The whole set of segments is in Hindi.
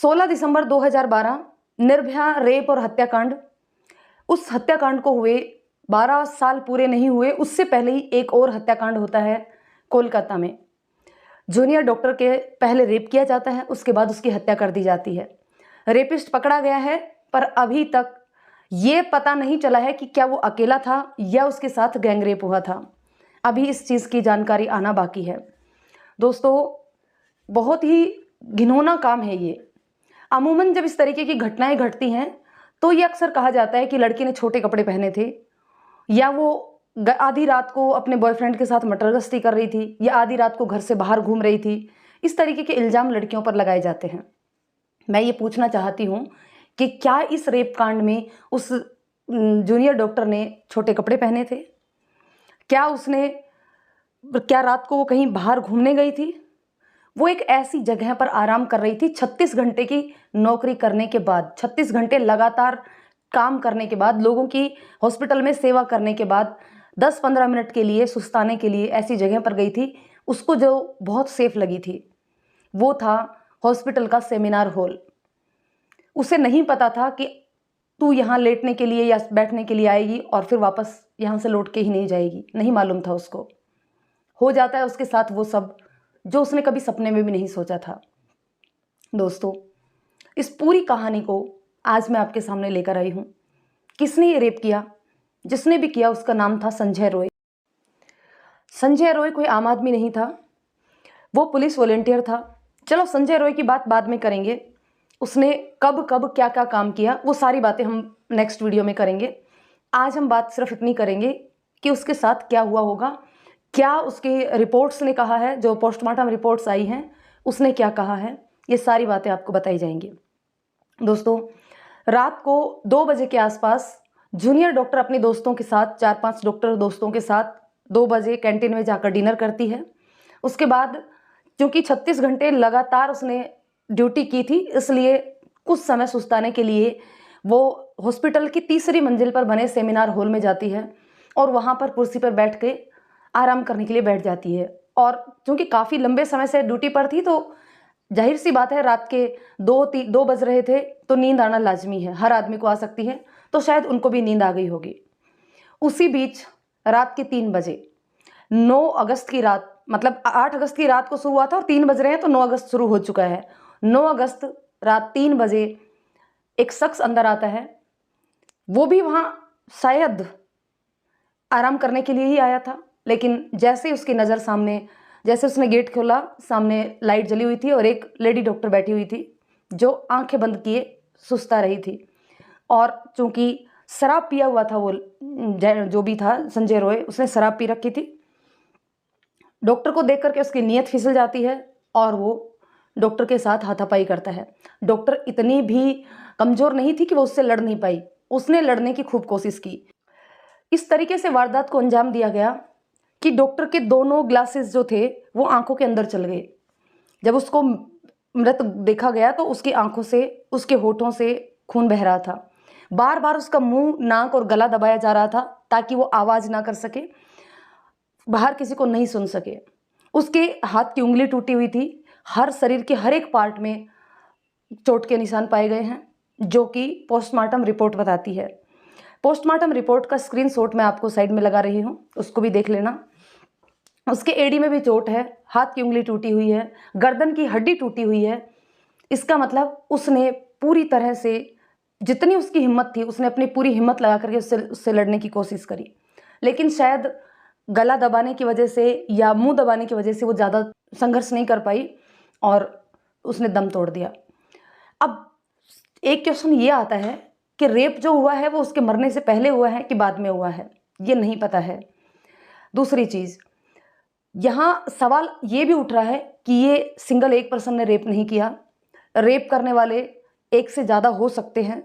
16 दिसंबर 2012 निर्भया रेप और हत्याकांड। उस हत्याकांड को हुए 12 साल पूरे नहीं हुए, उससे पहले ही एक और हत्याकांड होता है कोलकाता में। जूनियर डॉक्टर के पहले रेप किया जाता है, उसके बाद उसकी हत्या कर दी जाती है। रेपिस्ट पकड़ा गया है, पर अभी तक ये पता नहीं चला है कि क्या वो अकेला था या उसके साथ गैंग रेप हुआ था। अभी इस चीज़ की जानकारी आना बाकी है। दोस्तों, बहुत ही घिनौना काम है ये। अमूमन जब इस तरीके की घटनाएं घटती हैं तो ये अक्सर कहा जाता है कि लड़की ने छोटे कपड़े पहने थे, या वो आधी रात को अपने बॉयफ्रेंड के साथ मटरगस्ती कर रही थी, या आधी रात को घर से बाहर घूम रही थी। इस तरीके के इल्ज़ाम लड़कियों पर लगाए जाते हैं। मैं ये पूछना चाहती हूँ कि क्या इस रेप कांड में उस जूनियर डॉक्टर ने छोटे कपड़े पहने थे? क्या रात को वो कहीं बाहर घूमने गई थी? वो एक ऐसी जगह पर आराम कर रही थी 36 घंटे की नौकरी करने के बाद, 36 घंटे लगातार काम करने के बाद, लोगों की हॉस्पिटल में सेवा करने के बाद 10-15 मिनट के लिए सुस्ताने के लिए ऐसी जगह पर गई थी। उसको जो बहुत सेफ लगी थी वो था हॉस्पिटल का सेमिनार हॉल। उसे नहीं पता था कि तू यहाँ लेटने के लिए या बैठने के लिए आएगी और फिर वापस यहाँ से लौट के ही नहीं जाएगी। नहीं मालूम था उसको। हो जाता है उसके साथ वो सब जो उसने कभी सपने में भी नहीं सोचा था। दोस्तों, इस पूरी कहानी को आज मैं आपके सामने लेकर आई हूँ। किसने ये रेप किया? जिसने भी किया उसका नाम था संजय रॉय। संजय रॉय कोई आम आदमी नहीं था, वो पुलिस वॉलंटियर था। चलो, संजय रॉय की बात बाद में करेंगे। उसने कब कब क्या क्या काम किया वो सारी बातें हम नेक्स्ट वीडियो में करेंगे। आज हम बात सिर्फ इतनी करेंगे कि उसके साथ क्या हुआ होगा, क्या उसके रिपोर्ट्स ने कहा है, जो पोस्टमार्टम रिपोर्ट्स आई हैं उसने क्या कहा है, ये सारी बातें आपको बताई जाएंगी। दोस्तों, रात को 2 बजे के आसपास जूनियर डॉक्टर अपने दोस्तों के साथ, 4-5 डॉक्टर दोस्तों के साथ 2 बजे कैंटीन में जाकर डिनर करती है। उसके बाद क्योंकि 36 घंटे लगातार उसने ड्यूटी की थी, इसलिए कुछ समय सुस्ताने के लिए वो हॉस्पिटल की तीसरी मंजिल पर बने सेमिनार हॉल में जाती है और वहाँ पर कुर्सी पर बैठ के आराम करने के लिए बैठ जाती है। और चूँकि काफ़ी लंबे समय से ड्यूटी पर थी तो जाहिर सी बात है, रात के 2 बज रहे थे तो नींद आना लाजमी है, हर आदमी को आ सकती है, तो शायद उनको भी नींद आ गई होगी। उसी बीच रात के 3 बजे 9 अगस्त की रात, मतलब 8 अगस्त की रात को शुरू हुआ था और 3 बज रहे हैं तो 9 अगस्त शुरू हो चुका है। 9 अगस्त रात 3 बजे एक शख्स अंदर आता है। वो भी वहाँ शायद आराम करने के लिए ही आया था, लेकिन जैसे उसकी नज़र सामने, जैसे उसने गेट खोला, सामने लाइट जली हुई थी और एक लेडी डॉक्टर बैठी हुई थी जो आंखें बंद किए सुस्ता रही थी। और चूंकि शराब पिया हुआ था, वो जो भी था संजय रॉय, उसने शराब पी रखी थी। डॉक्टर को देख करके उसकी नीयत फिसल जाती है और वो डॉक्टर के साथ हाथापाई करता है। डॉक्टर इतनी भी कमज़ोर नहीं थी कि वो उससे लड़ नहीं पाई, उसने लड़ने की खूब कोशिश की। इस तरीके से वारदात को अंजाम दिया गया कि डॉक्टर के दोनों ग्लासेस जो थे वो आंखों के अंदर चल गए। जब उसको मृत देखा गया तो उसकी आंखों से, उसके होठों से खून बह रहा था। बार बार उसका मुंह, नाक और गला दबाया जा रहा था ताकि वो आवाज़ ना कर सके, बाहर किसी को नहीं सुन सके। उसके हाथ की उंगली टूटी हुई थी। हर शरीर के हर एक पार्ट में चोट के निशान पाए गए हैं, जो कि पोस्टमार्टम रिपोर्ट बताती है। पोस्टमार्टम रिपोर्ट का स्क्रीनशॉट मैं आपको साइड में लगा रही हूँ, उसको भी देख लेना। उसके एड़ी में भी चोट है, हाथ की उंगली टूटी हुई है, गर्दन की हड्डी टूटी हुई है। इसका मतलब उसने पूरी तरह से, जितनी उसकी हिम्मत थी, उसने अपनी पूरी हिम्मत लगा करके उससे लड़ने की कोशिश करी, लेकिन शायद गला दबाने की वजह से या मुंह दबाने की वजह से वो ज़्यादा संघर्ष नहीं कर पाई और उसने दम तोड़ दिया। अब एक क्वेश्चन ये आता है कि रेप जो हुआ है वो उसके मरने से पहले हुआ है कि बाद में हुआ है, ये नहीं पता है। दूसरी चीज़, यहाँ सवाल ये भी उठ रहा है कि ये सिंगल एक पर्सन ने रेप नहीं किया, रेप करने वाले एक से ज़्यादा हो सकते हैं।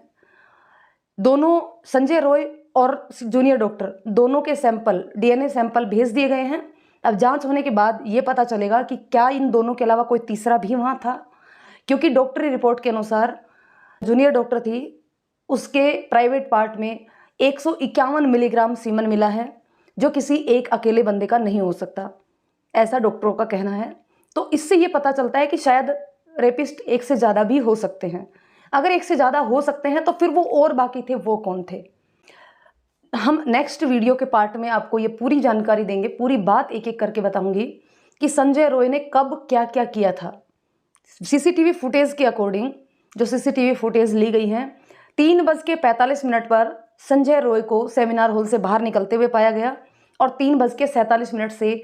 दोनों, संजय रॉय और जूनियर डॉक्टर, दोनों के सैंपल, डीएनए सैंपल भेज दिए गए हैं। अब जांच होने के बाद ये पता चलेगा कि क्या इन दोनों के अलावा कोई तीसरा भी वहाँ था, क्योंकि डॉक्टरी रिपोर्ट के अनुसार जूनियर डॉक्टर थी, उसके प्राइवेट पार्ट में 151 मिलीग्राम सीमन मिला है, जो किसी एक अकेले बंदे का नहीं हो सकता, ऐसा डॉक्टरों का कहना है। तो इससे ये पता चलता है कि शायद रेपिस्ट एक से ज़्यादा भी हो सकते हैं। अगर एक से ज़्यादा हो सकते हैं तो फिर वो और बाकी थे वो कौन थे? हम नेक्स्ट वीडियो के पार्ट में आपको ये पूरी जानकारी देंगे, पूरी बात एक एक करके बताऊंगी कि संजय रॉय ने कब क्या क्या किया था। सीसीटीवी फुटेज के अकॉर्डिंग जो सीसीटीवी फुटेज ली गई है, 3:45 पर संजय रॉय को सेमिनार हॉल से बाहर निकलते हुए पाया गया और 3:47 से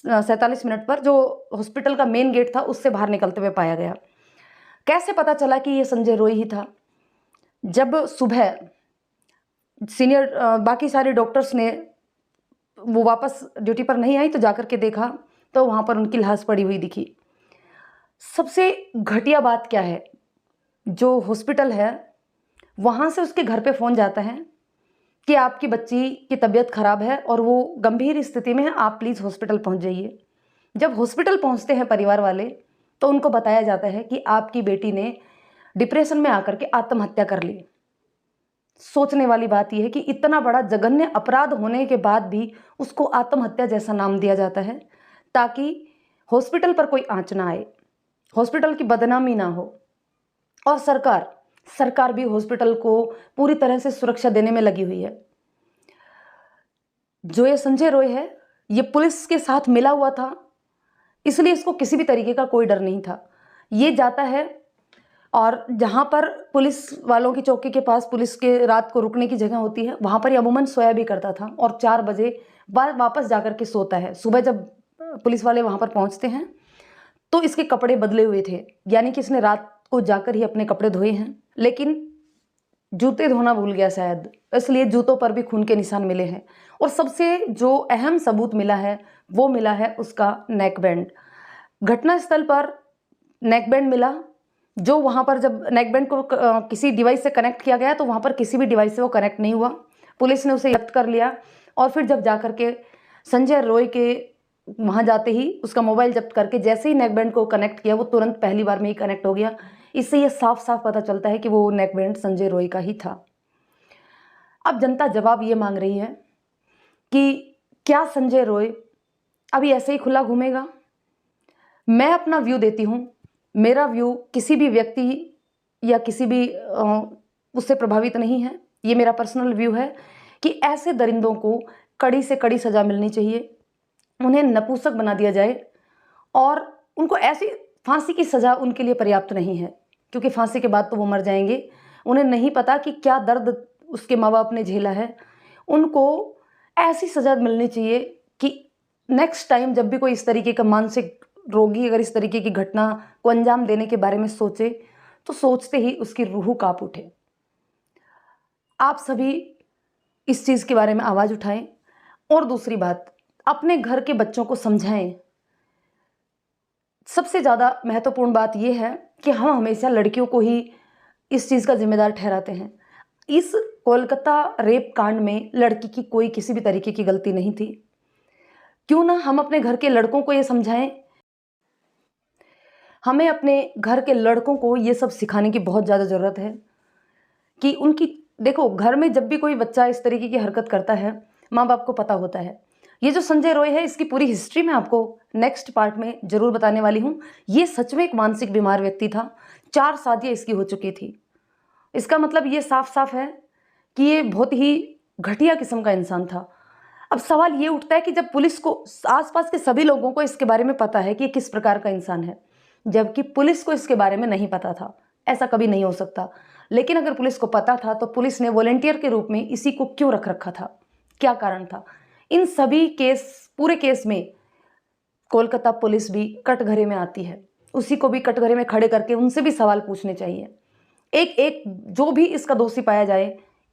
47 पर जो हॉस्पिटल का मेन गेट था उससे बाहर निकलते हुए पाया गया। कैसे पता चला कि ये संजय रॉय ही था? जब सुबह सीनियर बाकी सारे डॉक्टर्स ने वो वापस ड्यूटी पर नहीं आई तो जाकर के देखा तो वहाँ पर उनकी लाश पड़ी हुई दिखी। सबसे घटिया बात क्या है, जो हॉस्पिटल है वहाँ से उसके घर पे फ़ोन जाता है कि आपकी बच्ची की तबीयत ख़राब है और वो गंभीर स्थिति में है, आप प्लीज़ हॉस्पिटल पहुँच जाइए। जब हॉस्पिटल पहुँचते हैं परिवार वाले तो उनको बताया जाता है कि आपकी बेटी ने डिप्रेशन में आकर के आत्महत्या कर ली। सोचने वाली बात यह है कि इतना बड़ा जघन्य अपराध होने के बाद भी उसको आत्महत्या जैसा नाम दिया जाता है ताकि हॉस्पिटल पर कोई आंच ना आए, हॉस्पिटल की बदनामी ना हो। और सरकार भी हॉस्पिटल को पूरी तरह से सुरक्षा देने में लगी हुई है। जो ये संजय रॉय है ये पुलिस के साथ मिला हुआ था, इसलिए इसको किसी भी तरीके का कोई डर नहीं था। ये जाता है और जहाँ पर पुलिस वालों की चौकी के पास पुलिस के रात को रुकने की जगह होती है वहाँ पर ये अमूमन सोया भी करता था और 4 बजे बाद वापस जाकर के सोता है। सुबह जब पुलिस वाले वहाँ पर पहुँचते हैं तो इसके कपड़े बदले हुए थे, यानी कि इसने रात को जाकर ही अपने कपड़े धोए हैं, लेकिन जूते धोना भूल गया शायद, इसलिए जूतों पर भी खून के निशान मिले हैं। और सबसे जो अहम सबूत मिला है वो मिला है उसका नेक बैंड। घटनास्थल पर नेक बैंड मिला, जो वहाँ पर जब नेक बैंड को किसी डिवाइस से कनेक्ट किया गया तो वहाँ पर किसी भी डिवाइस से वो कनेक्ट नहीं हुआ। पुलिस ने उसे जब्त कर लिया और फिर जब जाकर के संजय रॉय के वहाँ जाते ही उसका मोबाइल जब्त करके जैसे ही नेक बैंड को कनेक्ट किया वो तुरंत पहली बार में ही कनेक्ट हो गया। इससे ये साफ साफ पता चलता है कि वो नेक बैंड संजय रॉय का ही था। अब जनता जवाब ये मांग रही है कि क्या संजय रॉय अभी ऐसे ही खुला घूमेगा? मैं अपना व्यू देती हूँ। मेरा व्यू किसी भी व्यक्ति या किसी भी उससे प्रभावित नहीं है। ये मेरा पर्सनल व्यू है कि ऐसे दरिंदों को कड़ी से कड़ी सज़ा मिलनी चाहिए, उन्हें नपुंसक बना दिया जाए और उनको ऐसी फांसी की सज़ा उनके लिए पर्याप्त नहीं है, क्योंकि फांसी के बाद तो वो मर जाएंगे। उन्हें नहीं पता कि क्या दर्द उसके माँ बाप ने झेला है। उनको ऐसी सज़ा मिलनी चाहिए कि नेक्स्ट टाइम जब भी कोई इस तरीके का मानसिक रोगी अगर इस तरीके की घटना को अंजाम देने के बारे में सोचे तो सोचते ही उसकी रूह कांप उठे। आप सभी इस चीज़ के बारे में आवाज़ उठाएं और दूसरी बात, अपने घर के बच्चों को समझाएं। सबसे ज़्यादा महत्वपूर्ण बात यह है कि हम हमेशा लड़कियों को ही इस चीज़ का जिम्मेदार ठहराते हैं। इस कोलकाता रेप कांड में लड़की की कोई किसी भी तरीके की गलती नहीं थी। क्यों ना हम अपने घर के लड़कों को ये समझाएं। हमें अपने घर के लड़कों को ये सब सिखाने की बहुत ज़्यादा ज़रूरत है कि उनकी देखो, घर में जब भी कोई बच्चा इस तरीके की हरकत करता है माँ बाप को पता होता है। ये जो संजय रॉय है इसकी पूरी हिस्ट्री मैं आपको नेक्स्ट पार्ट में ज़रूर बताने वाली हूँ। ये सच में एक मानसिक बीमार व्यक्ति था। 4 शादियाँ इसकी हो चुकी थी। इसका मतलब ये साफ साफ है कि ये बहुत ही घटिया किस्म का इंसान था। अब सवाल ये उठता है कि जब पुलिस को आसपास के सभी लोगों को इसके बारे में पता है कि ये किस प्रकार का इंसान है, जबकि पुलिस को इसके बारे में नहीं पता था, ऐसा कभी नहीं हो सकता। लेकिन अगर पुलिस को पता था तो पुलिस ने वॉलंटियर के रूप में इसी को क्यों रख रखा था? क्या कारण था? इन सभी पूरे केस में कोलकाता पुलिस भी कटघरे में आती है। उसी को भी कटघरे में खड़े करके उनसे भी सवाल पूछने चाहिए। एक एक जो भी इसका दोषी पाया जाए,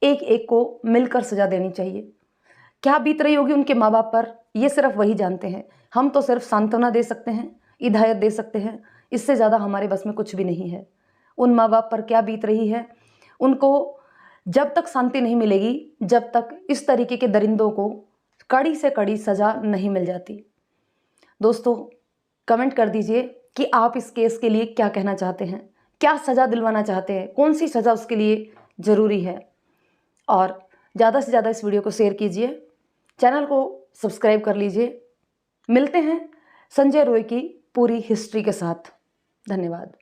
एक एक को मिलकर सजा देनी चाहिए। क्या बीत रही होगी उनके माँ बाप पर, ये सिर्फ वही जानते हैं। हम तो सिर्फ सांत्वना दे सकते हैं, हिदायत दे सकते हैं, इससे ज़्यादा हमारे बस में कुछ भी नहीं है। उन माँ बाप पर क्या बीत रही है, उनको जब तक शांति नहीं मिलेगी, जब तक इस तरीके के दरिंदों को कड़ी से कड़ी सज़ा नहीं मिल जाती। दोस्तों, कमेंट कर दीजिए कि आप इस केस के लिए क्या कहना चाहते हैं, क्या सज़ा दिलवाना चाहते हैं, कौन सी सज़ा उसके लिए ज़रूरी है। और ज़्यादा से ज़्यादा इस वीडियो को शेयर कीजिए, चैनल को सब्सक्राइब कर लीजिए। मिलते हैं संजय रॉय की पूरी हिस्ट्री के साथ। धन्यवाद।